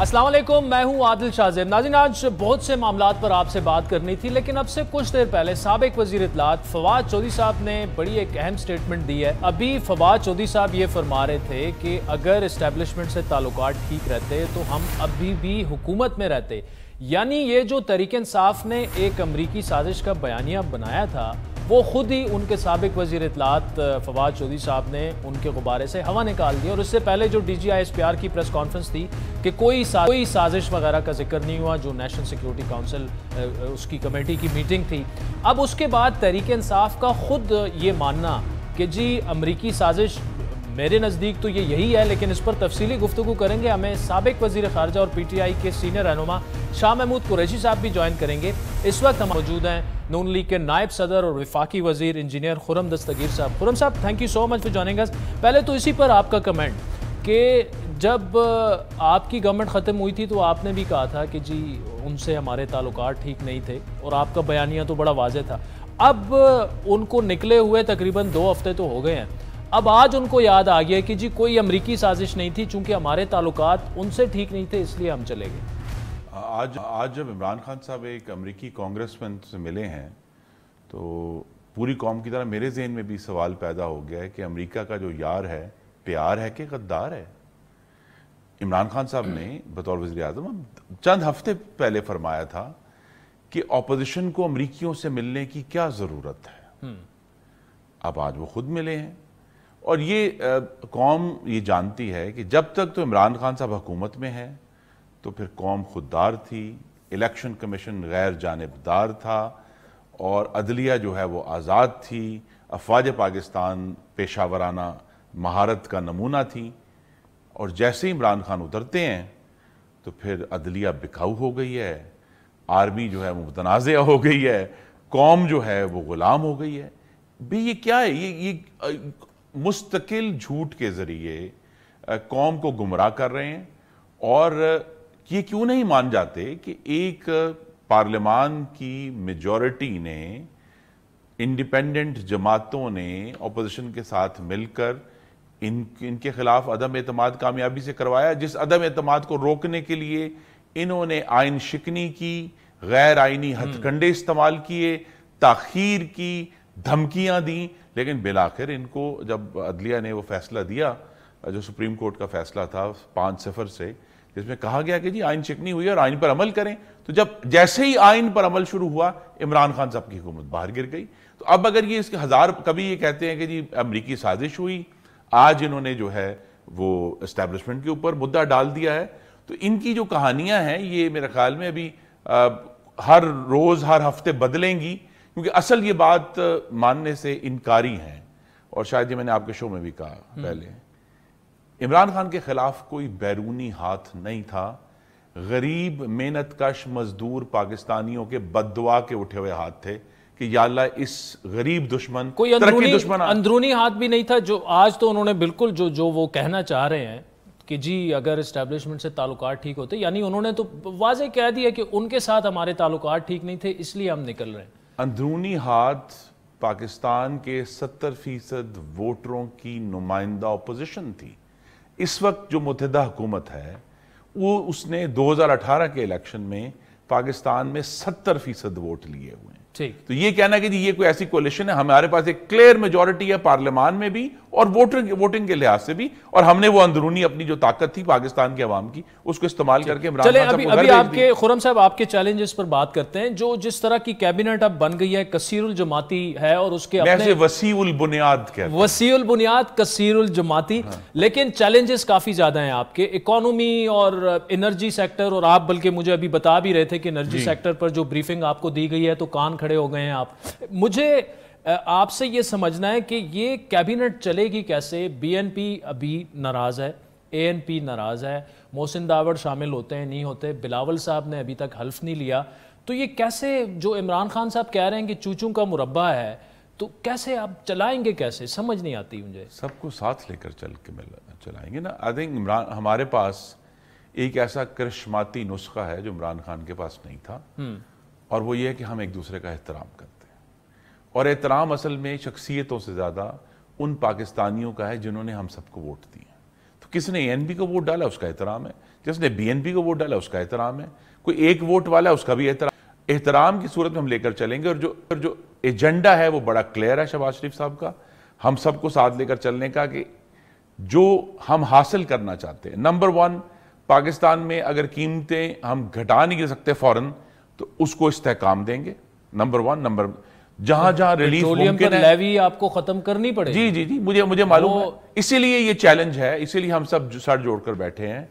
अस्सलाम वालेकुम, मैं हूं आदिल शाहज़ेब। नाज़रीन, आज बहुत से मामलात पर आपसे बात करनी थी, लेकिन अब से कुछ देर पहले साबिक वज़ीर इत्तलात फवाद चौधरी साहब ने बड़ी एक अहम स्टेटमेंट दी है। अभी फवाद चौधरी साहब ये फरमा रहे थे कि अगर इस्टेब्लिशमेंट से ताल्लुकात ठीक रहते तो हम अभी भी हुकूमत में रहते। यानी ये जो तहरीक इंसाफ ने एक अमरीकी साजिश का बयानिया बनाया था, वो खुद ही उनके साबिक वज़ीर इत्तलात फवाद चौधरी साहब ने उनके गुब्बारे से हवा निकाल दी। और उससे पहले जो DGISPR की प्रेस कॉन्फ्रेंस थी कि कोई साजिश वगैरह का जिक्र नहीं हुआ, जो नेशनल सिक्योरिटी काउंसिल उसकी कमेटी की मीटिंग थी। अब उसके बाद तहरीक इंसाफ का खुद ये मानना कि जी अमरीकी साजिश, मेरे नज़दीक तो ये यही है, लेकिन इस पर तफसीली गुफ्तगू करेंगे। हमें साबिक वज़ीर ख़ारजा और PTI के सीनियर रहनुमा शाह महमूद कुरैशी साहब भी ज्वाइन करेंगे। इस वक्त हम मौजूद हैं नून लीग के नायब सदर और वफाकी वज़ीर इंजीनियर खुर्रम दस्तगीर साहब। खुर्रम साहब, thank you so much for joining us. पहले तो इसी पर आपका कमेंट कि जब आपकी गवर्नमेंट ख़त्म हुई थी तो आपने भी कहा था कि जी उनसे हमारे ताल्लुकात ठीक नहीं थे, और आपका बयानिया तो बड़ा वाज़ेह था। अब उनको निकले हुए तकरीबन 2 हफ्ते तो हो गए हैं। अब आज उनको याद आ गया कि जी कोई अमरीकी साजिश नहीं थी, चूंकि हमारे ताल्लुकात उनसे ठीक नहीं थे, इसलिए हम चले गए। आज जब इमरान खान साहब एक अमरीकी कांग्रेसमैन से मिले हैं तो पूरी कौम की तरह मेरे ज़हन में भी सवाल पैदा हो गया है कि अमेरिका का जो यार है, प्यार है कि गद्दार है। इमरान खान साहब ने बतौर वज़ीर आज़म चंद हफ्ते पहले फरमाया था कि ऑपोजिशन को अमरीकियों से मिलने की क्या ज़रूरत है। अब आज वो खुद मिले हैं, और ये कौम ये जानती है कि जब तक तो इमरान खान साहब हुकूमत में है तो फिर कौम खुददार थी, इलेक्शन कमीशन गैर जानिबदार था, और अदलिया जो है वो आज़ाद थी, अफवाज पाकिस्तान पेशावराना महारत का नमूना थी। और जैसे ही इमरान खान उतरते हैं तो फिर अदलिया बिकाऊ हो गई है, आर्मी जो है वो मुतनाज़िया हो गई है, कौम जो है वो गुलाम हो गई है। भाई ये क्या है? ये मुस्तकिल झूठ के ज़रिए कौम को गुमराह कर रहे हैं। और ये क्यों नहीं मान जाते कि एक पार्लियामान की मेजॉरिटी ने, इंडिपेंडेंट जमातों ने अपोजिशन के साथ मिलकर इनके खिलाफ अदम एतमाद कामयाबी से करवाया, जिस अदम एतमाद को रोकने के लिए इन्होंने आइन शिकनी की, गैर आइनी हथकंडे इस्तेमाल किए, ताखीर की, धमकियां दी। लेकिन बिलाखिर इनको जब अदलिया ने वो फैसला दिया, जो सुप्रीम कोर्ट का फैसला था 5-0 से, जिसमें कहा गया कि जी आइन शिकनी हुई और आइन पर अमल करें, तो जब जैसे ही आइन पर अमल शुरू हुआ, इमरान खान साहब की हुकूमत बाहर गिर गई। तो अब अगर ये इसके हजार कभी ये कहते हैं कि जी अमरीकी साजिश हुई, आज इन्होंने जो है वो एस्टेब्लिशमेंट के ऊपर मुद्दा डाल दिया है, तो इनकी जो कहानियां हैं ये मेरे ख्याल में अभी हर रोज हर हफ्ते बदलेंगी, क्योंकि असल ये बात मानने से इनकारी हैं। और शायद ये मैंने आपके शो में भी कहा पहले, इमरान खान के खिलाफ कोई बैरूनी हाथ नहीं था, गरीब मेहनत कश मजदूर पाकिस्तानियों के बद्दुआ के उठे हुए हाथ थे कि या अल्लाह इस गरीब दुश्मन, कोई अंदरूनी हाथ भी नहीं था। जो आज तो उन्होंने बिल्कुल जो वो कहना चाह रहे हैं कि जी अगर इस्टेब्लिशमेंट से ताल्लुकात ठीक होते, यानी उन्होंने तो वाज़ेह कह दिया कि उनके साथ हमारे ताल्लुकात ठीक नहीं थे, इसलिए हम निकल रहे हैं। अंदरूनी हाथ पाकिस्तान के 70% वोटरों की नुमाइंदा अपोजिशन थी। इस वक्त जो मुत्तहिदा हुकूमत है वो उसने 2018 के इलेक्शन में पाकिस्तान में 70% वोट लिए हुए हैं। ठीक, तो ये कहना कि जी ये कोई ऐसी कोलिशन है, हमारे पास एक क्लियर मेजॉरिटी है पार्लियामान में भी और वोटिंग के लिहाज से भी, और हमने वो अंदरूनी अपनी जो ताकत थी पाकिस्तान के अवाम की उसको इस्तेमाल करके इमरान खान साहब को घर भेज दिया। आपके खुर्रम साहब आपके चैलेंजेस पर बात करते हैं। जो जिस तरह की कैबिनेट अब बन गई है, कसीरुल जमाती है, और उसके अपने वसीउल बुनियाद कहते हैं, वसीउल बुनियाद कसीरुल जमाती। लेकिन चैलेंजेस काफी ज्यादा हैं आपके, इकोनॉमी और एनर्जी सेक्टर, और आप बल्कि मुझे अभी बता भी रहे थे कि एनर्जी सेक्टर पर जो ब्रीफिंग आपको दी गई है तो कान खड़े हो गए हैं आप। मुझे आपसे ये समझना है कि ये कैबिनेट चलेगी कैसे। BNP अभी नाराज है, ANP नाराज है, मोहसिन दावड़ शामिल होते हैं नहीं होते, बिलावल साहब ने अभी तक हल्फ नहीं लिया। तो ये कैसे, जो इमरान खान साहब कह रहे हैं कि चूचू का मुरब्बा है, तो कैसे आप चलाएंगे, कैसे समझ नहीं आती मुझे। सबको साथ लेकर चलाएंगे ना। आई थिंक इमरान, हमारे पास एक ऐसा करिश्माती नुस्खा है जो इमरान खान के पास नहीं था, और वो ये है कि हम एक दूसरे का एहतराम करते हैं। और एहतराम असल में शख्सियतों से ज़्यादा उन पाकिस्तानियों का है जिन्होंने हम सबको वोट दिए। तो किसने ANP को वोट डाला, उसका एहतराम है। जिसने BNP को वोट डाला उसका एहतराम है, कोई एक वोट वाला है उसका भी एहतराम की सूरत में हम लेकर चलेंगे। और जो एजेंडा है वो बड़ा क्लियर है शहबाज शरीफ साहब का, हम सबको साथ लेकर चलने का, कि जो हम हासिल करना चाहते हैं, नंबर 1 पाकिस्तान में अगर कीमतें हम घटा नहीं सकते फौरन तो उसको इस्तेहकाम देंगे, नंबर 1। नंबर जहां जहां रिलीफ मुमकिन है लेवी आपको खत्म करनी पड़ेगी। जी, मुझे मालूम है, इसीलिए ये चैलेंज है, इसीलिए हम सब सर जोड़कर बैठे हैं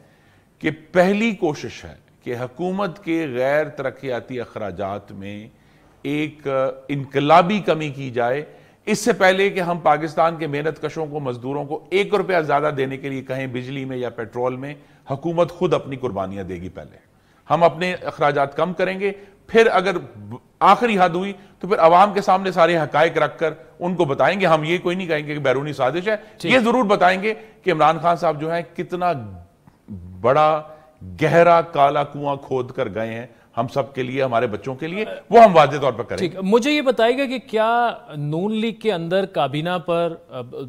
कि पहली कोशिश है कि हुकूमत के गैर तरक्याती अखराजात में एक इनकलाबी कमी की जाए। इससे पहले कि हम पाकिस्तान के मेहनत कशों को, मजदूरों को 1 रुपया ज्यादा देने के लिए कहें बिजली में या पेट्रोल में, हुकूमत खुद अपनी कुर्बानियां देगी। पहले हम अपने अखराजात कम करेंगे, फिर अगर आखिरी हद हुई तो फिर अवाम के सामने सारे हकायक रखकर उनको बताएंगे। हम ये कोई नहीं कहेंगे कि बैरूनी साजिश है, ये जरूर बताएंगे कि इमरान खान साहब जो है कितना बड़ा गहरा काला कुआं खोद कर गए हैं हम सब के लिए, हमारे बच्चों के लिए, वो हम वाज़ेह तौर पर करेंगे। ठीक, मुझे ये बताइएगा कि क्या नून लीग के अंदर काबीना पर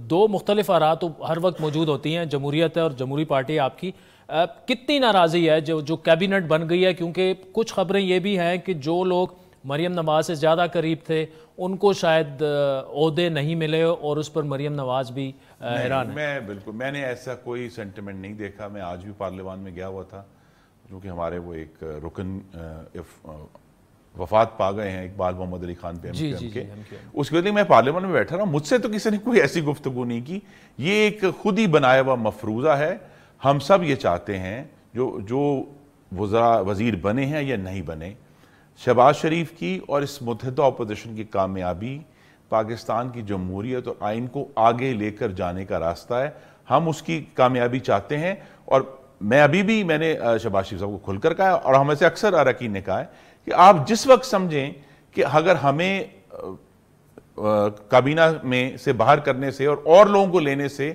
2 मुख्तलिफ आरा तो हर वक्त मौजूद होती हैं, जमहूरियत है और जमहूरी पार्टी आपकी, कितनी नाराज़गी है जो कैबिनेट बन गई है? क्योंकि कुछ खबरें ये भी हैं कि जो लोग मरियम नवाज से ज़्यादा करीब थे उनको शायद ओहदे नहीं मिले और उस पर मरियम नवाज भी हैरान है। मैंने ऐसा कोई सेंटिमेंट नहीं देखा। मैं आज भी पार्लियामान में गया हुआ था, क्योंकि हमारे वो एक रुकन वफात पा गए हैं, इकबाल मोहम्मद अली खान पे के। उसके बाद मैं पार्लियामेंट में बैठा रहा, मुझसे तो किसी ने कोई ऐसी गुफ्तगू नहीं की। ये एक खुद ही बनाया हुआ मफरूज़ा है। हम सब ये चाहते हैं जो वज़ीर बने हैं या नहीं बने, शहबाज शरीफ की और इस मुत्तहिदा अपोजिशन की कामयाबी पाकिस्तान की जमहूरियत और आइन को आगे लेकर जाने का रास्ता है। हम उसकी कामयाबी चाहते हैं। और मैंने शहबाज शरीफ साहब को खुलकर कहा, और हमें से अक्सर अरकान ने कहा है कि आप जिस वक्त समझें कि अगर हमें काबीना में से बाहर करने से और लोगों को लेने से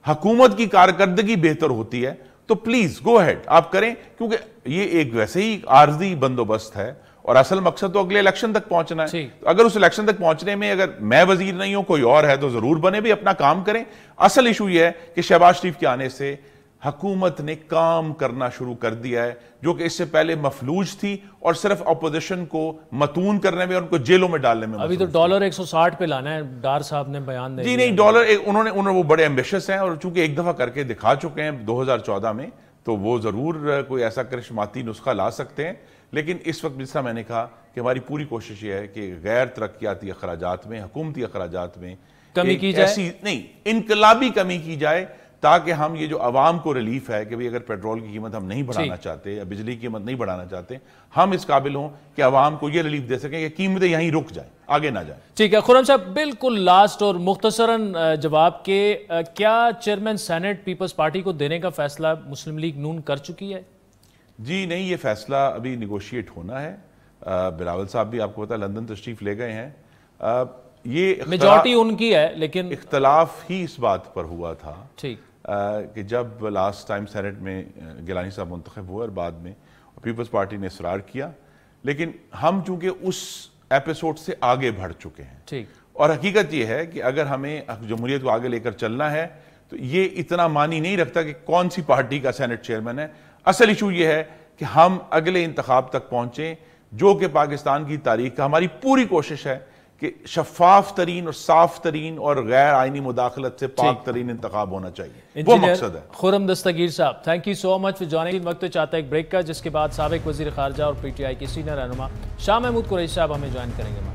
हुकूमत की कारकर्दगी बेहतर होती है तो प्लीज गो अहेड, आप करें, क्योंकि ये एक वैसे ही आर्जी बंदोबस्त है और असल मकसद तो अगले इलेक्शन तक पहुंचना है। तो अगर उस इलेक्शन तक पहुंचने में अगर मैं वजीर नहीं हूं, कोई और है, तो जरूर बने भी, अपना काम करें। असल इशू यह है कि शहबाज शरीफ के आने से हुकूमत ने काम करना शुरू कर दिया है, जो कि इससे पहले मफलूज थी और सिर्फ अपोजिशन को मतून करने में और उनको जेलों में डालने में। अभी तो डॉलर 160 पे लाना है, डार साहब ने बयान दिया। जी नहीं, डॉलर उन्होंने वो बड़े एम्बिशियस हैं, और चूंकि एक दफा करके दिखा चुके हैं 2014 में, तो वो जरूर कोई ऐसा करिश्माती नुस्खा ला सकते हैं। लेकिन इस वक्त जिस तरह मैंने कहा कि हमारी पूरी कोशिश ये है कि गैर तरक्याती अखराजात में, हुकूमती अखराजात में कमी की जाए, ऐसी नहीं इनकलाबी कमी की जाए, ताकि हम ये जो आवाम को रिलीफ है कि भाई अगर पेट्रोल की कीमत हम नहीं बढ़ाना चाहते या बिजली की कीमत नहीं बढ़ाना चाहते, हम इस काबिल हों कि आवाम को ये रिलीफ दे सकें कि कीमतें यहीं रुक जाएं, आगे ना जाएं। ठीक है खुर्रम साहब, बिल्कुल लास्ट और मुख्तसरन जवाब के, क्या चेयरमैन सेनेट पीपल्स पार्टी को देने का फैसला मुस्लिम लीग नून कर चुकी है? जी नहीं, ये फैसला अभी निगोशिएट होना है। बिलावल साहब भी आपको पता है लंदन तशरीफ ले गए हैं। ये मेजॉरिटी उनकी है, लेकिन इख्तलाफ ही इस बात पर हुआ था ठीक कि जब लास्ट टाइम सेनेट में गिलानी साहब मुंतखब हुए और बाद में पीपल्स पार्टी ने इसरार किया, लेकिन हम चूंकि उस एपिसोड से आगे बढ़ चुके हैं। ठीक, और हकीकत यह है कि अगर हमें जमहूरियत को आगे लेकर चलना है तो ये इतना मानी नहीं रखता कि कौन सी पार्टी का सेनेट चेयरमैन है। असल इशू ये है कि हम अगले इंतखाब तक पहुंचे, जो कि पाकिस्तान की तारीख का हमारी पूरी कोशिश है कि शफाफ तरीन और साफ तरीन और गैर आईनी मुदाखलत से पाक तरीन इंतखाब होना चाहिए, वो मकसद है। खुर्रम दस्तगीर साहब, thank you so much for joining. वक्त चाहता है एक ब्रेक का, जिसके बाद साबिक वजीर खारजा और PTI के सीनियर रहनुमा शाह महमूद कुरैशी साहब हमें ज्वाइन करेंगे।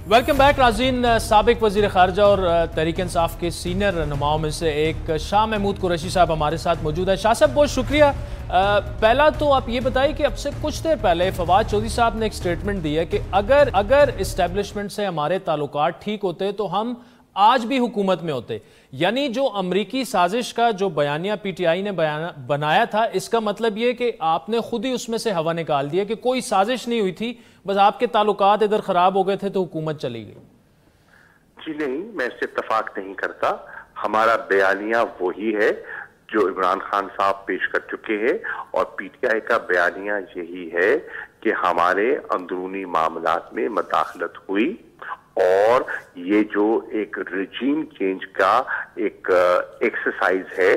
वेलकम बैक नाज़रीन। साबिक वज़ीर ख़ारजा और तहरीक इंसाफ के सीनियर रहनुमाओं में से एक शाह महमूद कुरैशी साहब हमारे साथ मौजूद है। शाह साहब बहुत शुक्रिया। पहला तो आप ये बताइए कि अब से कुछ देर पहले फवाद चौधरी साहब ने एक स्टेटमेंट दी है कि अगर इस्टेब्लिशमेंट से हमारे ताल्लुकात ठीक होते तो हम आज भी हुकूमत में होते। यानी जो अमरीकी साजिश का जो बयानिया PTI ने बनाया था, इसका मतलब ये कि आपने खुद ही उसमें से हवा निकाल दिया कि कोई साजिश नहीं हुई थी, बस आपके ताल्लुकात इधर खराब हो गए थे तो हुकूमत चली गई। जी नहीं, मैं इससे इत्तफाक नहीं करता। हमारा बयानिया वही है जो इमरान खान साहब पेश कर चुके हैं, और PTI का बयानिया यही है कि हमारे अंदरूनी मामलात में मदाखलत हुई और ये जो एक रिजीम चेंज का एक एक्सरसाइज है,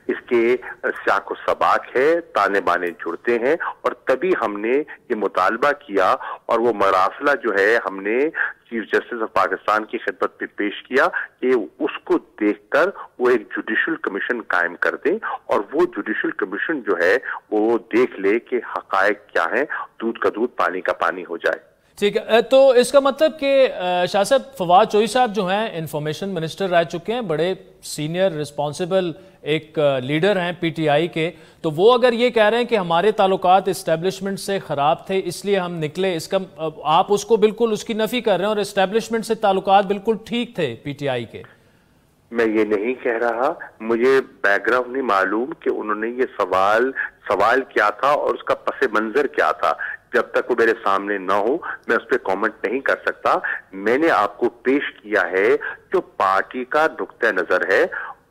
इसके साको सबाक है, ताने बाने जुड़ते हैं, और तभी हमने ये मुतालबा किया और वो मरासला जो है हमने चीफ जस्टिस ऑफ पाकिस्तान की खिदमत में पेश किया कि उसको देखकर वो एक जुडिशल कमीशन कायम कर दें और वो जुडिशल कमीशन जो है वो देख ले कि हकायक क्या है, दूध का दूध पानी का पानी हो जाए। ठीक है, तो इसका मतलब कि शाह साहब, फवाद चौधरी साहब जो हैं इंफॉर्मेशन मिनिस्टर रह चुके हैं, बड़े सीनियर रिस्पॉन्सिबल एक लीडर हैं पीटीआई के, तो वो अगर ये कह रहे हैं कि हमारे ताल्लुकात इस्टेब्लिशमेंट से ख़राब थे इसलिए हम निकले, इसका आप उसको बिल्कुल उसकी नफ़ी कर रहे हैं और इस्टेब्लिशमेंट से ताल्लुकात बिल्कुल ठीक थे पीटीआई के। मैं ये नहीं कह रहा, मुझे बैकग्राउंड नहीं मालूम कि उन्होंने ये सवाल क्या था और उसका पस मंजर क्या था। जब तक वो मेरे सामने ना हो मैं उस पर कॉमेंट नहीं कर सकता। मैंने आपको पेश किया है जो पार्टी का नुक्ता नजर है,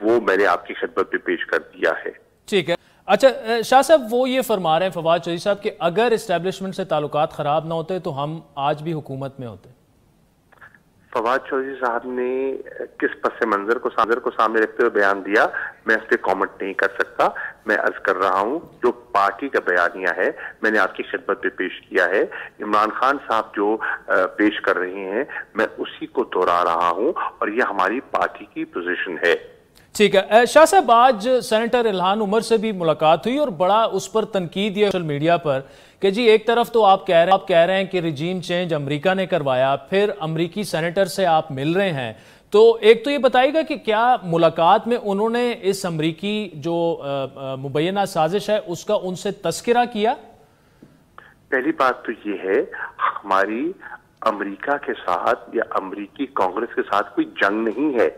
वो मैंने आपकी खिदमत में पेश कर दिया है। ठीक है, अच्छा शाह साहब, वो ये फरमा रहे हैं फवाद चौधरी साहब कि अगर इस्टेब्लिशमेंट से ताल्लुकात खराब ना होते तो हम आज भी हुकूमत में होते। फवाद चौधरी साहब ने किस पस मंजर को सामने रखते हुए बयान दिया, मैं इस पर कॉमेंट नहीं कर सकता। मैं अर्ज कर रहा हूं जो पार्टी का बयानिया है मैंने आपकी खिदमत में पेश किया है। इमरान खान साहब जो पेश कर रहे हैं मैं उसी को दोहरा रहा हूं और ये हमारी पार्टी की पोजीशन है। ठीक है, शाह साहब, आज सेनेटर इल्हान उमर से भी मुलाकात हुई और बड़ा उस पर तनकीद है सोशल मीडिया पर कि जी एक तरफ तो आप कह रहे हैं कि रिजीम चेंज अमेरिका ने करवाया, फिर अमेरिकी सेनेटर से आप मिल रहे हैं, तो एक तो ये बताइएगा कि क्या मुलाकात में उन्होंने इस अमेरिकी जो मुबैना साजिश है उसका उनसे तस्करा किया? पहली बात तो ये है, हमारी अमेरिका के साथ या अमेरिकी कांग्रेस के साथ कोई जंग नहीं है।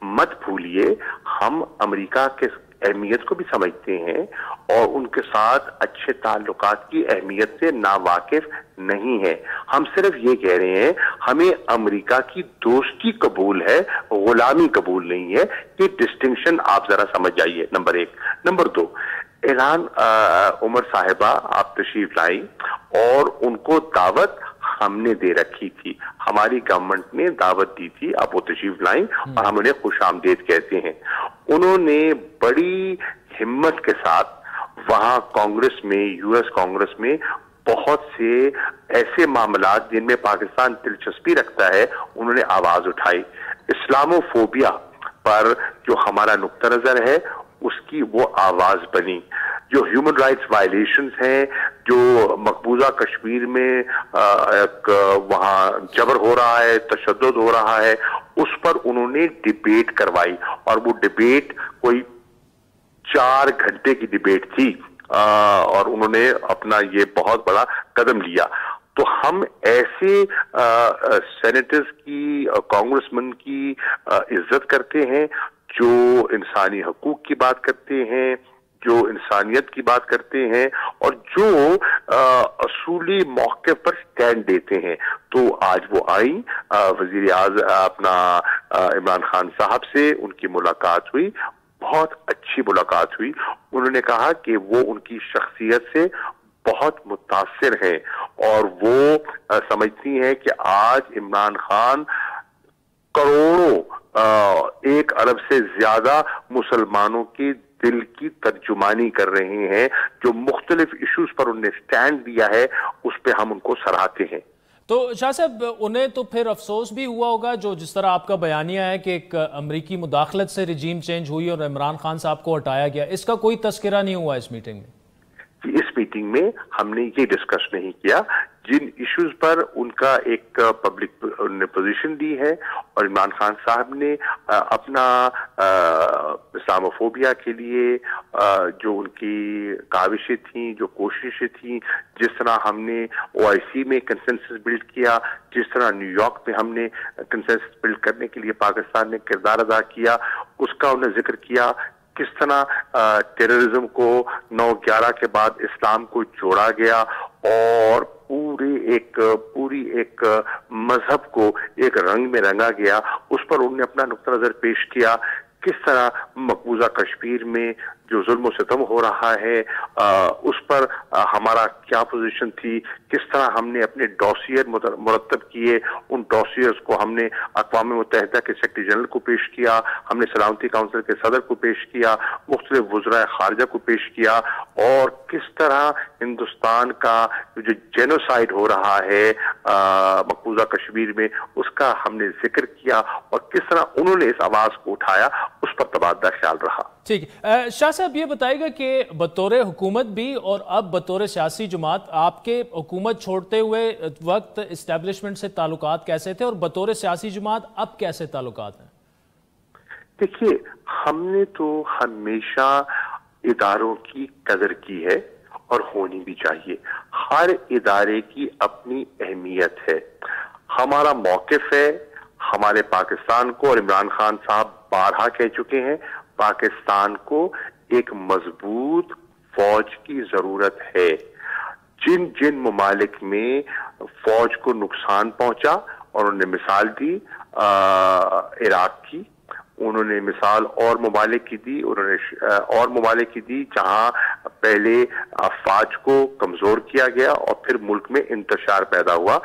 मत भूलिए, हम अमेरिका के अहमियत को भी समझते हैं और उनके साथ अच्छे ताल्लुकात की अहमियत से नावाकिफ नहीं है। हम सिर्फ ये कह रहे हैं हमें अमेरिका की दोस्ती कबूल है, गुलामी कबूल नहीं है। ये डिस्टिंक्शन आप जरा समझ जाइए, नंबर एक। नंबर दो, इल्हान उमर साहिबा आप तशरीफ लाई और उनको दावत हमने दे रखी थी, हमारी गवर्नमेंट ने दावत दी थी, आप वो तशरीफ लाई और हम उन्हें खुशामदीद कहते हैं। उन्होंने बड़ी हिम्मत के साथ वहां कांग्रेस में, यूएस कांग्रेस में बहुत से ऐसे मामलात जिनमें पाकिस्तान दिलचस्पी रखता है उन्होंने आवाज उठाई। इस्लामोफोबिया पर जो हमारा नुक्ता नजर है उसकी वो आवाज बनी। जो ह्यूमन राइट्स वायलेशंस हैं, जो मकबूजा कश्मीर में वहां जबर हो रहा है, तशद्दुद हो रहा है, उस पर उन्होंने डिबेट करवाई और वो डिबेट कोई 4 घंटे की डिबेट थी और उन्होंने अपना ये बहुत बड़ा कदम लिया। तो हम ऐसे सेनेटर्स की, कांग्रेसमैन की इज्जत करते हैं जो इंसानी हकूक की बात करते हैं, जो इंसानियत की बात करते हैं और जो असूली मौके पर स्टैंड देते हैं। तो आज वो आई, वजीर आज़म अपना इमरान खान साहब से उनकी मुलाकात हुई, बहुत अच्छी मुलाकात हुई। उन्होंने कहा कि वो उनकी शख्सियत से बहुत मुतासिर हैं और वो समझती हैं कि आज इमरान खान करोड़ों 1 अरब से ज्यादा मुसलमानों के दिल की तर्जुमानी कर रहे हैं। जो मुख्तलिफ इश्यूज पर उन्होंने स्टैंड दिया है उस पर हम उनको सराहते हैं। तो शाह साहब, उन्हें तो फिर अफसोस भी हुआ होगा जो जिस तरह आपका बयानिया है कि एक अमरीकी मुदाखलत से रिजीम चेंज हुई और इमरान खान साहब को हटाया गया, इसका कोई तस्करा नहीं हुआ इस मीटिंग में? इस मीटिंग में हमने ये डिस्कस नहीं किया। जिन इश्यूज पर उनका एक पब्लिक ने पोजीशन दी है और इमरान खान साहब ने अपना इस्लामोफोबिया के लिए जो उनकी काविशें थी, जो कोशिशें थी, जिस तरह हमने ओआईसी में कंसेंसस बिल्ड किया, जिस तरह न्यूयॉर्क में हमने कंसेंसस बिल्ड करने के लिए पाकिस्तान ने किरदार अदा किया, उसका उन्होंने जिक्र किया। किस तरह टेररिज्म को 9/11 के बाद इस्लाम को जोड़ा गया और पूरी एक मजहब को एक रंग में रंगा गया, उस पर उन्होंने अपना नुक्ता नजर पेश किया। किस तरह मकबूजा कश्मीर में जो जुल्म सितम हो रहा है उस पर हमारा क्या पोजीशन थी, किस तरह हमने अपने डॉसियर मुरतब किए, उन डॉसियर्स को हमने अक़वाम मुत्तहिदा के सेक्रेटरी जनरल को पेश किया, हमने सलामती काउंसिल के सदर को पेश किया, मुख्तलिफ वज़राए खारजा को पेश किया, और किस तरह हिंदुस्तान का जो जेनोसाइड हो रहा है मकबूजा कश्मीर में उसका हमने जिक्र किया, और किस तरह उन्होंने इस आवाज़ को उठाया उस पर तबादला ख्याल रहा। ठीक है, शाह साहब ये बताइएगा कि बतौर हुकूमत भी और अब बतौर सियासी जमात आपके हुकूमत छोड़ते हुए वक्त इस्टेब्लिशमेंट से ताल्लुकात कैसे थे और बतौर सियासी जमात अब कैसे ताल्लुकात हैं? देखिए, हमने तो हमेशा इदारों की कदर की है और होनी भी चाहिए। हर इदारे की अपनी अहमियत है, हमारा मौक़िफ़ है। हमारे पाकिस्तान को, और इमरान खान साहब बारहा कह चुके हैं, पाकिस्तान को एक मजबूत फौज की जरूरत है। जिन जिन ममालिक में फौज को नुकसान पहुंचा, और उन्होंने मिसाल दी इराक की, उन्होंने मिसाल और ममालिक की दी, उन्होंने और ममालिक की दी जहां पहले फौज को कमजोर किया गया और फिर मुल्क में इंतशार पैदा हुआ।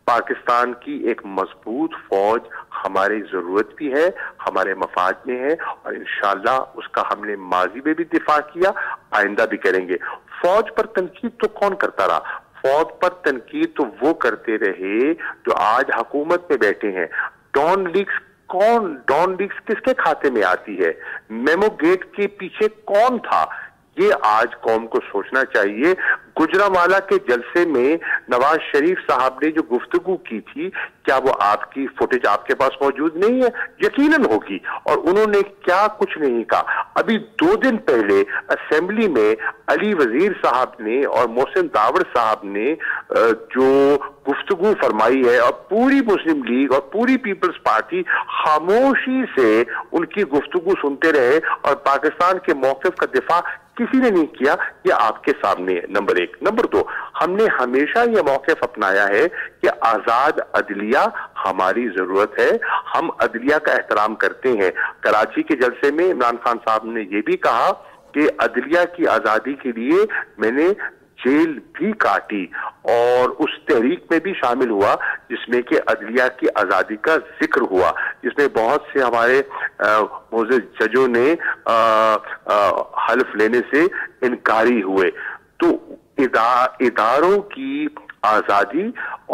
पाकिस्तान की एक मजबूत फौज हमारी जरूरत भी है, हमारे मफाद में है, और इंशाअल्लाह उसका हमने माजी में भी दिफा किया, आइंदा भी करेंगे। फौज पर तनकीद तो कौन करता रहा? फौज पर तनकीद तो वो करते रहे जो आज हुकूमत में बैठे हैं। डॉन लीक्स कौन, डॉन लीक्स किसके खाते में आती है? मेमो गेट के पीछे कौन था? ये आज कौम को सोचना चाहिए। गुजरांवाला के जलसे में नवाज शरीफ साहब ने जो गुफ्तगू की थी, क्या वो आपकी फुटेज आपके पास मौजूद नहीं है? यकीनन होगी। और उन्होंने क्या कुछ नहीं कहा। अभी 2 दिन पहले असेंबली में अली वजीर साहब ने और मोहसिन दावड़ साहब ने जो गुफ्तगू फरमाई है, और पूरी मुस्लिम लीग और पूरी पीपल्स पार्टी खामोशी से उनकी गुफ्तगू सुनते रहे, और पाकिस्तान के मौक़िफ़ का दिफा किसी ने नहीं किया। ये आपके सामने है, नंबर 1। नंबर 2, हमने हमेशा ये मौक़िफ़ अपनाया है कि आजाद अदलिया हमारी जरूरत है, हम अदलिया का एहतराम करते हैं। कराची के जलसे में इमरान खान साहब ने यह भी कहा कि अदलिया की आजादी के लिए मैंने जेल भी काटी, और उस तहरीक में भी शामिल हुआ जिसमें कि अदलिया की आजादी का जिक्र हुआ, जिसमें बहुत से हमारे मोअज़्ज़ज़ जजों ने हल्फ लेने से इनकारी हुए। तो इदारों की आजादी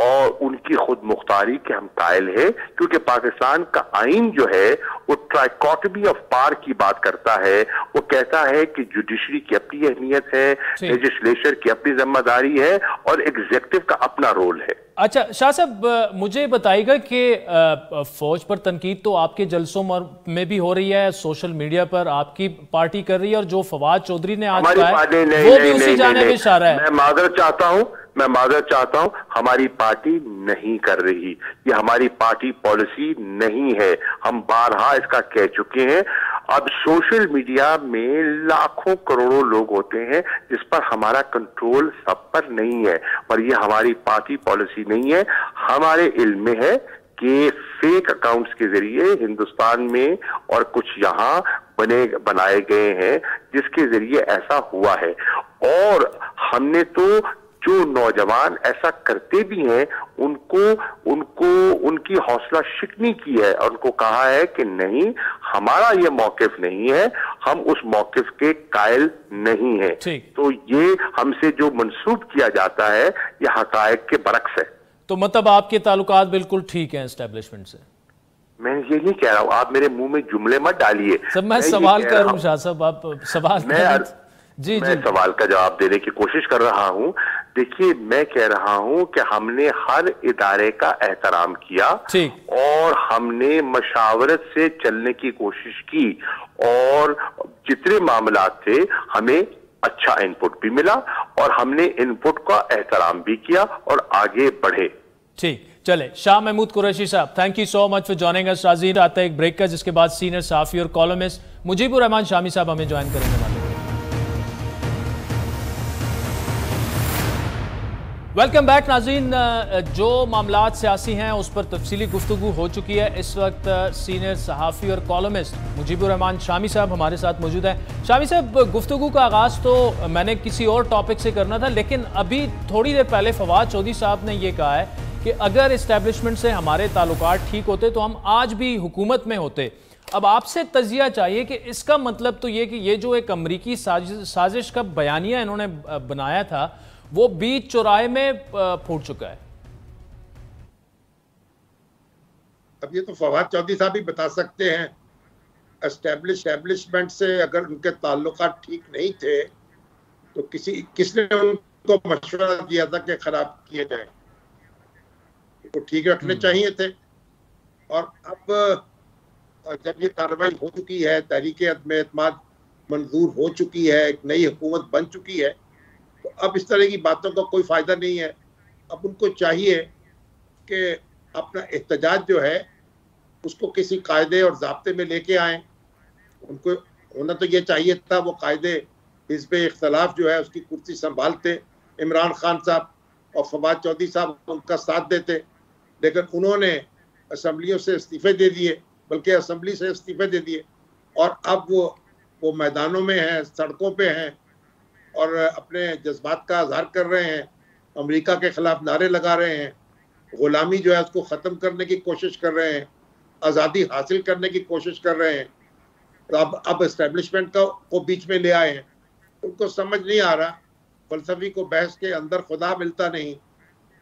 और उनकी खुद मुख्तारी के हम कायल है, क्योंकि पाकिस्तान का आइन जो है वो ट्राइकोटमी ऑफ पावर की बात करता है। वो कहता है कि जुडिशरी की अपनी अहमियत है, लेजिस्लेचर की अपनी जिम्मेदारी है, और एग्जीक्यूटिव का अपना रोल है। अच्छा शाह साहब, मुझे बताइएगा कि फौज पर तनकीद तो आपके जलसों में भी हो रही है, सोशल मीडिया पर आपकी पार्टी कर रही है, और जो फवाद चौधरी ने आज कहा है वो भी उसी जाने में इशारा है। मैं माजरत चाहता हूं, हमारी पार्टी नहीं कर रही, ये हमारी पार्टी पॉलिसी नहीं है। हम बारहा इसका कह चुके हैं। अब सोशल मीडिया में लाखों करोड़ों लोग होते हैं जिस पर हमारा कंट्रोल सब पर नहीं है, पर यह हमारी पार्टी पॉलिसी नहीं है। हमारे इल्म में है कि फेक अकाउंट्स के जरिए हिंदुस्तान में और कुछ यहाँ बनाए गए हैं जिसके जरिए ऐसा हुआ है, और हमने तो जो नौजवान ऐसा करते भी हैं उनको उनकी हौसला शिकनी की है, और उनको कहा है कि नहीं, हमारा ये मौक़िफ़ नहीं है, हम उस मौक़िफ़ के कायल नहीं है। तो ये हमसे जो मंसूब किया जाता है ये हक़ाइक़ के बरक्स है। तो मतलब आपके ताल्लुकात बिल्कुल ठीक हैं एस्टेब्लिशमेंट से? मैं ये नहीं कह रहा हूं, आप मेरे मुंह में जुमले मत डालिए। सब मैं सवाल कर रहा हूं शाह साहब, आप सवाल मैं सवाल का जवाब देने की कोशिश कर रहा हूं। देखिए, मैं कह रहा हूं कि हमने हर इदारे का एहतराम किया, और हमने मशावरत से चलने की कोशिश की, और जितने मामलात थे हमें अच्छा इनपुट भी मिला, और हमने इनपुट का एहतराम भी किया और आगे बढ़े। ठीक, चले। शाह महमूद कुरैशी साहब, thank you so much for joining us. नाज़रीन, आता है एक ब्रेक का, जिसके बाद सीनियर सहाफ़ी और कॉलमिस्ट मुजीबुर रहमान शामी साहब हमें ज्वाइन करेंगे। वेलकम बैक नाज़रीन। जो मामलात सियासी हैं उस पर तफसीली गुफ्तगू हो चुकी है। इस वक्त सीनियर सहाफ़ी और कॉलमिस्ट मुजीबुर रहमान शामी साहब हमारे साथ मौजूद हैं। शामी साहब, गुफ्तगू का आगाज़ तो मैंने किसी और टॉपिक से करना था, लेकिन अभी थोड़ी देर पहले फवाद चौधरी साहब ने ये कहा है कि अगर इस्टेब्लिशमेंट से हमारे ताल्लुकात ठीक होते तो हम आज भी हुकूमत में होते। अब आपसे तजिया चाहिए कि इसका मतलब तो ये कि ये जो एक अमरीकी साजिश का बयानिया इन्होंने बनाया था वो बीच चौराहे में फूट चुका है। अब ये तो फवाद चौधरी साहब ही बता सकते हैं। एस्टेब्लिशमेंट से अगर उनके ताल्लुकात ठीक नहीं थे तो किसने उनको मशवरा दिया था कि खराब किए जाए? उनको ठीक रखने चाहिए थे। और अब जब ये कार्रवाई हो चुकी है, तहरीक अदम एतमाद मंजूर हो चुकी है, एक नई हुकूमत बन चुकी है, तो अब इस तरह की बातों का कोई फायदा नहीं है। अब उनको चाहिए कि अपना एहतजाज जो है उसको किसी कायदे और ज़ाब्ते में लेके आएँ। उनको होना तो ये चाहिए था वो कायदे हिज़्ब इख्तलाफ जो है उसकी कुर्सी संभालते, इमरान खान साहब और फवाद चौधरी साहब उनका साथ देते, लेकिन उन्होंने असम्बलियों से इस्तीफ़े दे दिए, बल्कि असम्बली से इस्तीफ़े दे दिए। और अब वो मैदानों में हैं, सड़कों पे हैं और अपने जज्बात का इज़हार कर रहे हैं, अमेरिका के ख़िलाफ़ नारे लगा रहे हैं, ग़ुलामी जो है उसको ख़त्म करने की कोशिश कर रहे हैं, आज़ादी हासिल करने की कोशिश कर रहे हैं। तो अब इस्टेब्लिशमेंट को बीच में ले आए हैं। उनको समझ नहीं आ रहा, फ़लसफ़ी को बहस के अंदर खुदा मिलता नहीं,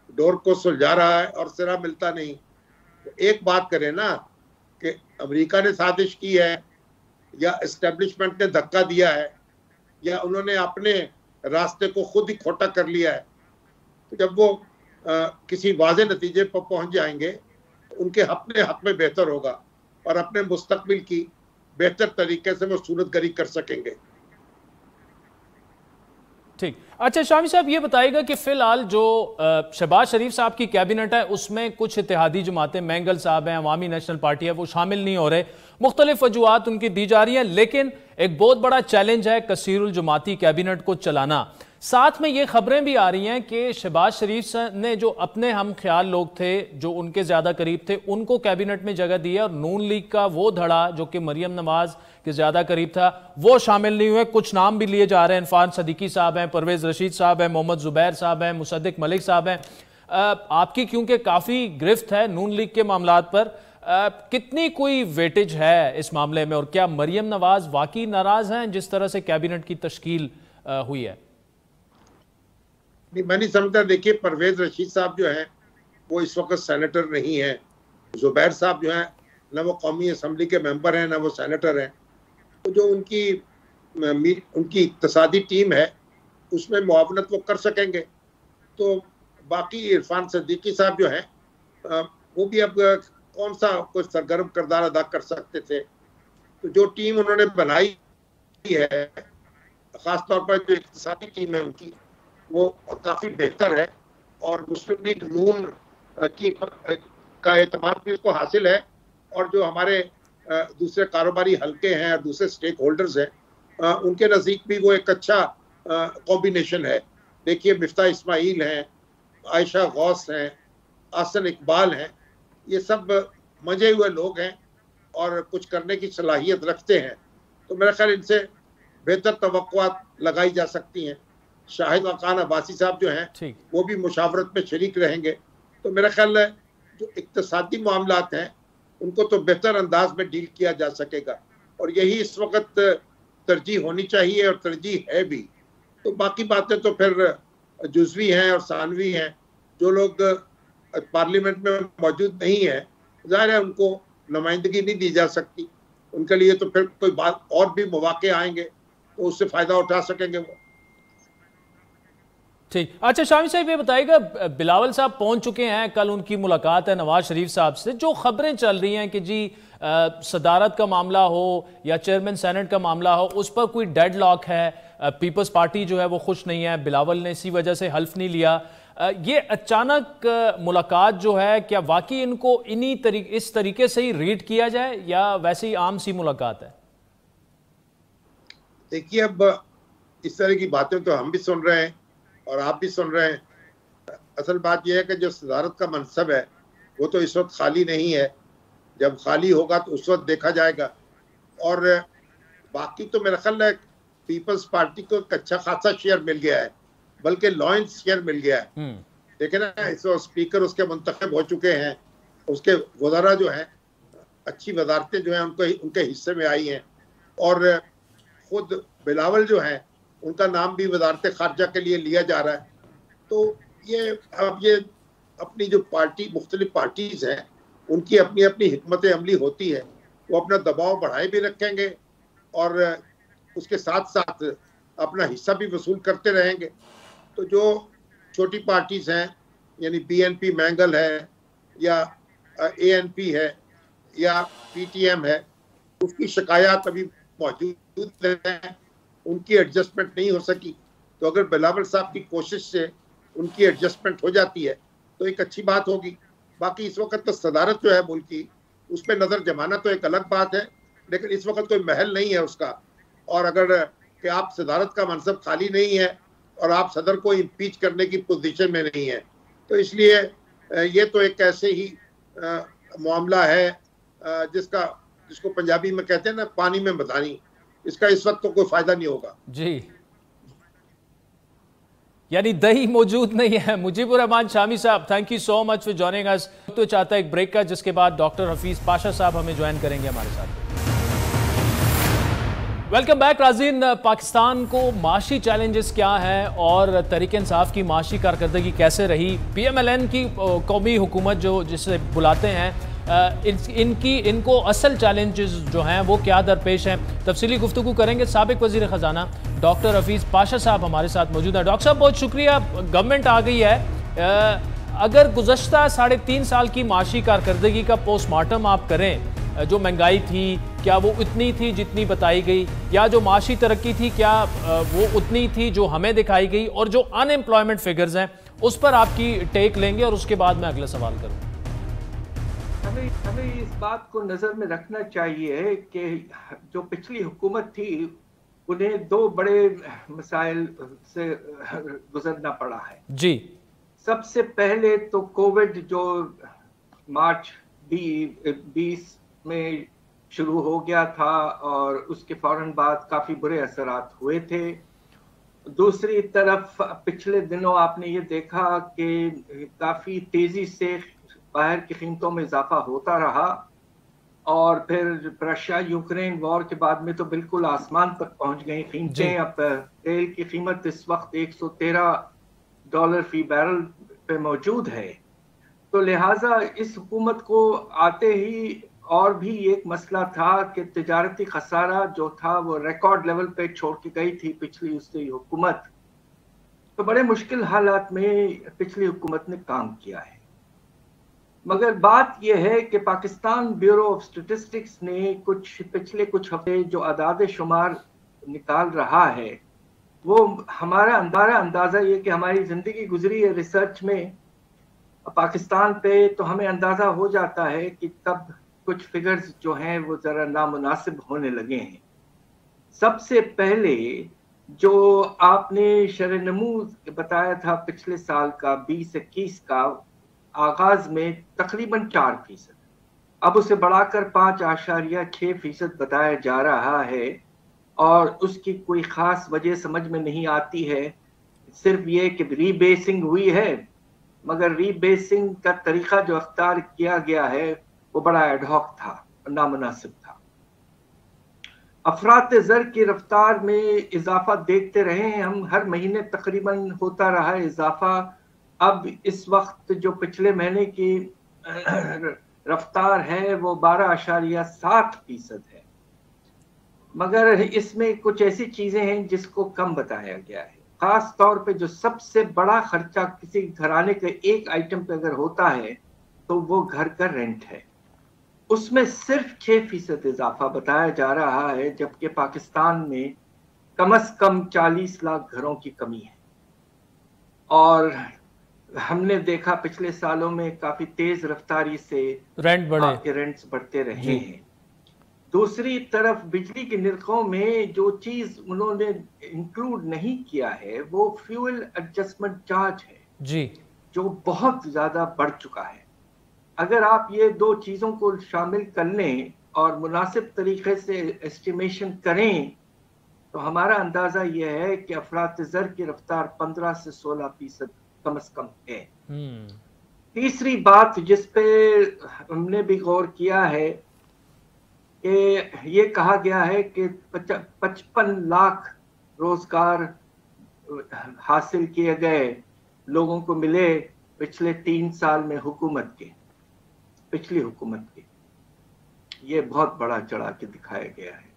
डोर को सुलझा रहा है और सिरा मिलता नहीं। तो एक बात करें ना कि अमेरिका ने साजिश की है या इस्टेब्लिशमेंट ने धक्का दिया है या उन्होंने अपने रास्ते को खुद ही खोटा कर लिया है। तो जब वो किसी वाज़े नतीजे पर पहुंच जाएंगे तो उनके अपने हक में बेहतर होगा और अपने मुस्तकबिल की बेहतर तरीके से वो सूरतगरी कर सकेंगे। ठीक। अच्छा शामी साहब, ये बताइएगा कि फिलहाल जो शहबाज शरीफ साहब की कैबिनेट है उसमें कुछ इत्तेहादी जमातें, मैंगल साहब हैं, अवामी नेशनल पार्टी है, वो शामिल नहीं हो रहे। मुख्तलिफ वजूहात उनकी दी जा रही हैं, लेकिन एक बहुत बड़ा चैलेंज है कसीरुल जमाती कैबिनेट को चलाना। साथ में ये खबरें भी आ रही हैं कि शहबाज शरीफ ने जो अपने हम ख्याल लोग थे, जो उनके ज़्यादा करीब थे, उनको कैबिनेट में जगह दी है और नून लीग का वो धड़ा जो कि मरियम नवाज के ज़्यादा करीब था वो शामिल नहीं हुए। कुछ नाम भी लिए जा रहे हैं, इरफान सदीकी साहब हैं, परवेज़ रशीद साहब हैं, मोहम्मद जुबैर साहब हैं, मुसद्दिक मलिक साहब हैं। आपकी क्योंकि काफ़ी गिरफ्त है नून लीग के मामलात पर, कितनी कोई वेटेज है इस मामले में और क्या मरियम नवाज वाकई नाराज़ हैं जिस तरह से कैबिनेट की तश्कील हुई है? नहीं, मैं नहीं समझता। देखिए, परवेज़ रशीद साहब जो हैं वो इस वक्त सेनेटर नहीं है। जुबैर साहब जो हैं ना वो कौमी असम्बली के मेंबर हैं ना वो सेनेटर हैं। तो जो उनकी इक्तसादी टीम है उसमें मुआवनत वो कर सकेंगे। तो बाकी इरफान सदीकी साहब जो हैं वो भी अब कौन सा कोई सरगर्म किरदार अदा कर सकते थे। तो जो टीम उन्होंने बनाई है, ख़ास तौर पर जो इक्तसादी टीम है उनकी, वो काफ़ी बेहतर है और मुस्लिम लीग नून का एतमाद भी उसको हासिल है। और जो हमारे दूसरे कारोबारी हलके हैं और दूसरे स्टेक होल्डर्स हैं उनके नज़दीक भी वो एक अच्छा कॉम्बिनेशन है। देखिए, मिफ्ता इस्माइल हैं, आयशा गौस हैं, आसन इकबाल हैं, ये सब मजे हुए लोग हैं और कुछ करने की सलाहियत रखते हैं। तो मेरा ख्याल इनसे बेहतर तवक्कुआत लगाई जा सकती हैं। शाहिद खान अब्बासी साहब जो हैं वो भी मुशावरत में शरीक रहेंगे। तो मेरा ख्याल है जो इक्तसादी मामलात हैं उनको तो बेहतर अंदाज में डील किया जा सकेगा और यही इस वक्त तरजीह होनी चाहिए और तरजीह है भी। तो बाकी बातें तो फिर जुज़वी हैं और सानवी हैं। जो लोग पार्लियामेंट में मौजूद नहीं है, ज़ाहिर है उनको नुमाइंदगी नहीं दी जा सकती। उनके लिए तो फिर कोई बात और भी मौके आएंगे तो उससे फ़ायदा उठा सकेंगे वो। ठीक। अच्छा शामी साहब, ये बताइएगा, बिलावल साहब पहुंच चुके हैं, कल उनकी मुलाकात है नवाज शरीफ साहब से। जो खबरें चल रही हैं कि जी सदारत का मामला हो या चेयरमैन सेनेट का मामला हो, उस पर कोई डेडलॉक है, पीपल्स पार्टी जो है वो खुश नहीं है, बिलावल ने इसी वजह से हल्फ नहीं लिया। ये अचानक मुलाकात जो है, क्या वाकई इनको इस तरीके से ही रीड किया जाए या वैसे ही आम सी मुलाकात है? देखिए, अब इस तरह की बातें तो हम भी सुन रहे हैं और आप भी सुन रहे हैं। اصل بات یہ ہے کہ جو صدارت کا منصب ہے وہ تو اس وقت خالی نہیں ہے، جب خالی ہوگا تو اس وقت دیکھا جائے گا. اور باقی تو میرا خیال ہے پیپلز پارٹی کو ایک اچھا خاصا شیئر مل گیا ہے، بلکہ لائنس شیئر مل گیا ہے. دیکھیں نا اس وقت اسپیکر اس کے منتخب ہو چکے ہیں، اس کے وزراء جو ہیں اچھی وزارتیں جو ہیں ان کے حصے میں آئی ہیں، اور خود بلاول جو ہیں ان کا نام بھی وزارت خارجہ کے لیے لیا جا رہا ہے. تو یہ اپنی جو مختلف پارٹیز ہیں ان کی اپنی اپنی حکمت عملی ہوتی ہے، وہ اپنا دباؤ بڑھائے بھی رکھیں گے اور اس کے ساتھ ساتھ اپنا حصہ بھی وصول کرتے رہیں گے. تو جو چھوٹی پارٹیز ہیں یعنی بی این پی مینگل ہے یا اے این پی ہے یا پی ٹی ایم ہے، اس کی شکایات ابھی موجود ہیں، ان کی ایڈجسٹمنٹ نہیں ہو سکی. تو اگر بلاول صاحب کی کوشش سے ان کی ایڈجسٹمنٹ ہو جاتی ہے تو ایک اچھی بات ہوگی. باقی اس وقت تو صدارت جو ہے ملک کی، اس پہ نظر جمانا تو ایک الگ بات ہے، لیکن اس وقت کوئی محل نہیں ہے اس کا. اور اگر کہ آپ صدارت کا منصب خالی نہیں ہے اور آپ صدر کو امپیچ کرنے کی پوزیشن میں نہیں ہے، تو اس لیے یہ تو ایک ایسے ہی معاملہ ہے جس کو پنجابی میں کہتے ہیں نا پانی میں مدانی. اس کا اس وقت تو کوئی فائدہ نہیں ہوگا. جی، یعنی دہی موجود نہیں ہے. مجیب الرحمان شامی صاحب، thank you so much for joining us. تو چاہتا ہے ایک بریک کا، جس کے بعد ڈاکٹر حفیظ پاشا صاحب ہمیں جوائن کریں گے ہمارے ساتھ. ویلکم بیک ناظرین. پاکستان کو معاشی چیلنجز کیا ہیں اور تحریک انصاف کی معاشی کارکردگی کیسے رہی؟ پی ایم ایل این کی قومی حکومت جسے بلاتے ہیں، ان کو اصل چیلنجز جو ہیں وہ کیا درپیش ہیں؟ تفصیلی گفتگو کریں گے. سابق وزیر خزانہ ڈاکٹر حفیظ پاشا صاحب ہمارے ساتھ موجود ہیں. ڈاکٹر صاحب بہت شکریہ. گورنمنٹ آ گئی ہے. اگر گزشتہ 3.5 سال کی معاشی کارکردگی کا پوسٹ مارٹم آپ کریں، جو مہنگائی تھی کیا وہ اتنی تھی جتنی بتائی گئی، یا جو معاشی ترقی تھی کیا وہ اتنی تھی جو ہمیں دکھائی گئی، اور جو ان ایمپلائمنٹ فگرز ہیں اس پر آپ کی ٹیک لیں گے اور اس کے بعد میں اگلا سوال کروں. ہمیں اس بات کو نظر میں رکھنا چاہیے کہ جو پچھلی حکومت تھی انہیں 2 بڑے مسائل سے گزرنا پڑا ہے. جی، سب سے پہلے تو کووڈ جو مارچ 2020 میں شروع ہو گیا تھا اور اس کے فوراً بعد کافی برے اثرات ہوئے تھے. دوسری طرف پچھلے دنوں آپ نے یہ دیکھا کہ کافی تیزی سے باہر کی قیمتوں میں اضافہ ہوتا رہا، اور پھر رشیا یوکرین وار کے بعد میں تو بالکل آسمان تک پہنچ گئی قیمتیں. اب تیل کی قیمت اس وقت $113 فی بیرل پہ موجود ہے. تو لہٰذا اس حکومت کو آتے ہی اور بھی ایک مسئلہ تھا کہ تجارتی خسارہ جو تھا وہ ریکارڈ لیول پہ چھوڑ کے گئی تھی پچھلی حکومت. تو بڑے مشکل حالات میں پچھلی حکومت نے کام کیا ہے. مگر بات یہ ہے کہ پاکستان بیورو آف اسٹیٹسٹکس نے پچھلے کچھ ہفتے جو اعداد شمار نکال رہا ہے، وہ ہمارا اندازہ یہ کہ ہماری زندگی گزری ہے ریسرچ میں پاکستان پہ، تو ہمیں اندازہ ہو جاتا ہے کہ کب کچھ فگرز جو ہیں وہ ذرا نامناسب ہونے لگے ہیں. سب سے پہلے جو آپ نے شرح نمو بتایا تھا پچھلے سال کا 2021 کا آغاز میں تقریباً 4%، اب اسے بڑھا کر 5.6% بتایا جا رہا ہے، اور اس کی کوئی خاص وجہ سمجھ میں نہیں آتی ہے. صرف یہ کہ ری بیسنگ ہوئی ہے، مگر ری بیسنگ کا طریقہ جو اختیار کیا گیا ہے وہ بڑا ایڈ ہاک تھا، نامناسب تھا. افراط زر کی رفتار میں اضافہ دیکھتے رہے ہیں ہم، ہر مہینے تقریباً ہوتا رہا ہے اضافہ. اب اس وقت جو پچھلے مہینے کی رفتار ہے وہ 12.7% ہے، مگر اس میں کچھ ایسی چیزیں ہیں جس کو کم بتایا گیا ہے. خاص طور پہ جو سب سے بڑا خرچہ کسی گھرانے کے ایک آئٹم پہ اگر ہوتا ہے تو وہ گھر کا رینٹ ہے. اس میں صرف 6% اضافہ بتایا جا رہا ہے، جبکہ پاکستان میں کم از کم 40 لاکھ گھروں کی کمی ہے. اور ہم نے دیکھا پچھلے سالوں میں کافی تیز رفتاری سے رینٹس بڑھتے رہے ہیں. دوسری طرف بجلی کے نرخوں میں جو چیز انہوں نے انکلوڈ نہیں کیا ہے وہ فیول ایڈجسٹمنٹ چارج ہے، جی، जो बहुत ज़्यादा बढ़ चुका है। अगर आप ये दो चीज़ों को शामिल कर लें और मुनासिब तरीके से एस्टिमेशन करें तो हमारा अंदाज़ा ये है कि अफरात-ज़र की रफ्तार 15 से 16% कम से कम है। तीसरी बात जिस पे हमने भी गौर किया है कि ये कहा गया है कि 55 लाख रोजगार हासिल किए गए लोगों को मिले पिछले 3 साल में पिछली हुकूमत के। ये बहुत बड़ा चढ़ा के दिखाया गया है।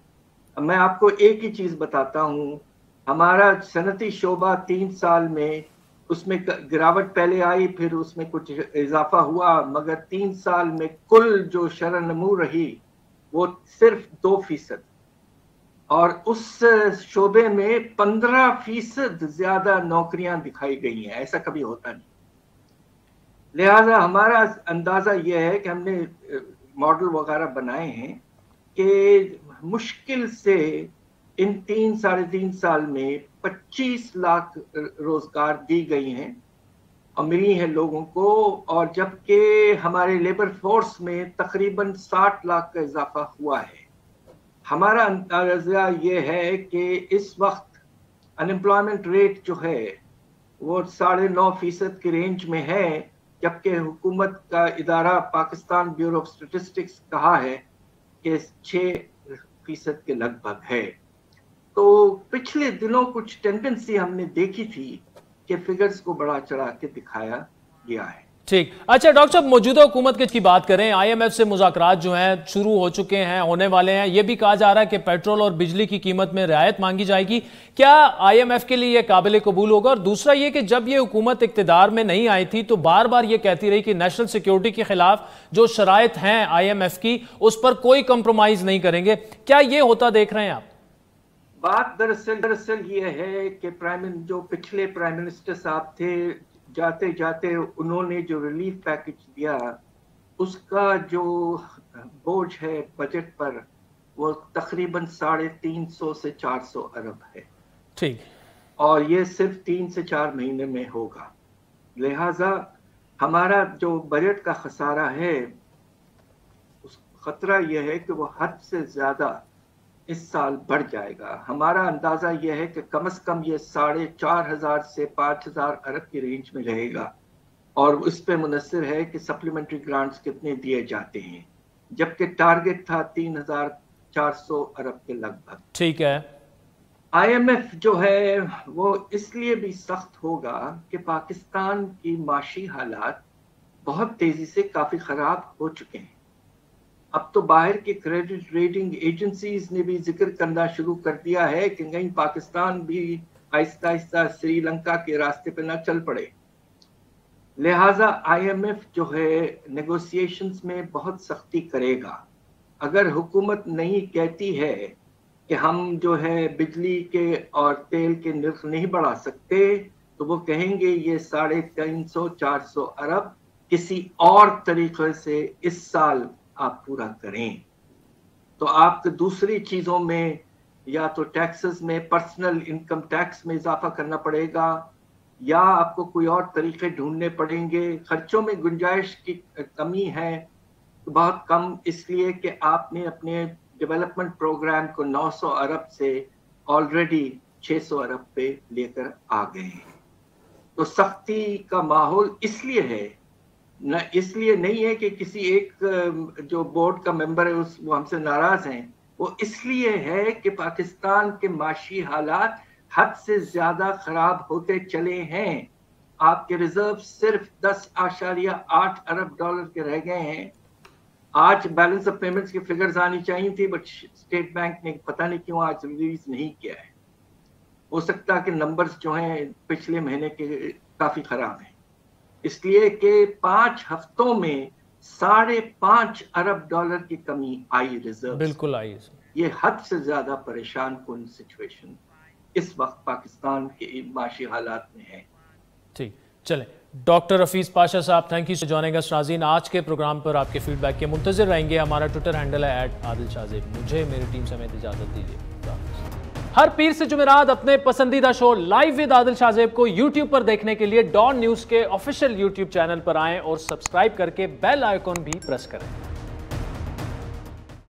अब मैं आपको एक ही चीज बताता हूँ, हमारा सनती शोबा 3 साल में उसमें गिरावट पहले आई, फिर उसमें कुछ इजाफा हुआ, मगर 3 साल में कुल जो शरह-नमू रही वो सिर्फ 2%, और उस शोबे में 15% ज्यादा नौकरियां दिखाई गई हैं। ऐसा कभी होता नहीं। लिहाजा हमारा अंदाजा यह है कि हमने मॉडल वगैरह बनाए हैं कि मुश्किल से इन 3-3.5 साल में 25 लाख रोजगार दी गई हैं और मिली हैं लोगों को, और जबकि हमारे लेबर फोर्स में तकरीबन 60 लाख का इजाफा हुआ है। हमारा अंदाजा ये है कि इस वक्त अनएम्प्लॉयमेंट रेट जो है वो 9.5% की रेंज में है, जबकि हुकूमत का इदारा पाकिस्तान ब्यूरो ऑफ स्टैटिस्टिक्स कहा है कि 6% के लगभग है। तो पिछले दिनों कुछ टेंडेंसी हमने देखी थी कि फिगर्स को बड़ा चढ़ा के दिखाया गया है। ठीक, अच्छा डॉक्टर साहब, मौजूदा हुकूमत की बात करें, IMF से मुज़ाकरात जो हैं शुरू हो चुके हैं, होने वाले हैं। ये भी कहा जा रहा है कि पेट्रोल और बिजली की कीमत में रियायत मांगी जाएगी। क्या IMF के लिए ये काबिल कबूल होगा? और दूसरा ये कि जब ये हुकूमत इक़्तिदार में नहीं आई थी तो बार बार ये कहती रही कि नेशनल सिक्योरिटी के खिलाफ जो शराइत हैं IMF की, उस पर कोई कंप्रोमाइज नहीं करेंगे। क्या ये होता देख रहे हैं आप? बात दरअसल ये है कि जो पिछले प्राइम मिनिस्टर साहब थे, जाते जाते उन्होंने जो रिलीफ पैकेज दिया उसका जो बोझ है बजट पर वो तकरीबन 350 से 400 अरब है। ठीक, और ये सिर्फ 3 से 4 महीने में होगा। लिहाजा हमारा जो बजट का खसारा है, उस खतरा यह है कि वो हद से ज्यादा इस साल बढ़ जाएगा। हमारा अंदाजा यह है कि कम से कम ये 4,500 से 5,000 अरब की रेंज में रहेगा, और इस पे मुनस्सिर है कि सप्लीमेंट्री ग्रांट्स कितने दिए जाते हैं, जबकि टारगेट था 3,400 अरब के लगभग। ठीक है। IMF जो है वो इसलिए भी सख्त होगा कि पाकिस्तान की माशी हालात बहुत तेजी से काफी खराब हो चुके हैं। अब तो बाहर की क्रेडिट रेटिंग एजेंसीज ने भी जिक्र करना शुरू कर दिया है कि कहीं पाकिस्तान भी आहिस्ता आहिस्ता श्रीलंका के रास्ते पे ना चल पड़े। लिहाजा IMF जो है नेगोशिएशंस में बहुत सख्ती करेगा। अगर हुकूमत नहीं कहती है कि हम जो है बिजली के और तेल के निर्ख नहीं बढ़ा सकते, तो वो कहेंगे ये 350-400 अरब किसी और तरीके से इस साल आप पूरा करें। तो आपको दूसरी चीजों में या तो टैक्सेस में, पर्सनल इनकम टैक्स में इजाफा करना पड़ेगा, या आपको कोई और तरीके ढूंढने पड़ेंगे। खर्चों में गुंजाइश की कमी है बहुत कम, इसलिए कि आपने अपने डेवलपमेंट प्रोग्राम को 900 अरब से ऑलरेडी 600 अरब पे लेकर आ गए हैं। तो सख्ती का माहौल इसलिए है, न इसलिए नहीं है कि किसी एक जो बोर्ड का मेंबर है वो हमसे नाराज हैं, वो इसलिए है कि पाकिस्तान के माशी हालात हद से ज्यादा खराब होते चले हैं। आपके रिजर्व सिर्फ 10.8 अरब डॉलर के रह गए हैं। आज बैलेंस ऑफ पेमेंट्स की फिगर्स आनी चाहिए थी, बट स्टेट बैंक ने पता नहीं क्यों आज रिलीज नहीं किया है। हो सकता है कि नंबर्स जो हैं पिछले महीने के काफी खराब हैं, इसलिए कि 5 हफ्तों में 5.5 अरब डॉलर की कमी आई रिजर्व। बिल्कुल आई। ये हद से ज्यादा परेशान कुन सिचुएशन इस वक्त पाकिस्तान के माशी हालात में है। ठीक, चले डॉक्टर हफीज पाशा साहब, thank you for joining us. नाज़रीन, आज के प्रोग्राम पर आपके फीडबैक के मुंतज़िर रहेंगे। हमारा ट्विटर हैंडल है @आदिल शाज़ेब। मुझे मेरी टीम समेत इजाज़त दीजिए। हर पीर से जुमेरात अपने पसंदीदा show live with Adil Shahzeb को YouTube पर देखने के लिए डॉन न्यूज के ऑफिशियल YouTube चैनल पर आएं और सब्सक्राइब करके बेल आइकॉन भी प्रेस करें।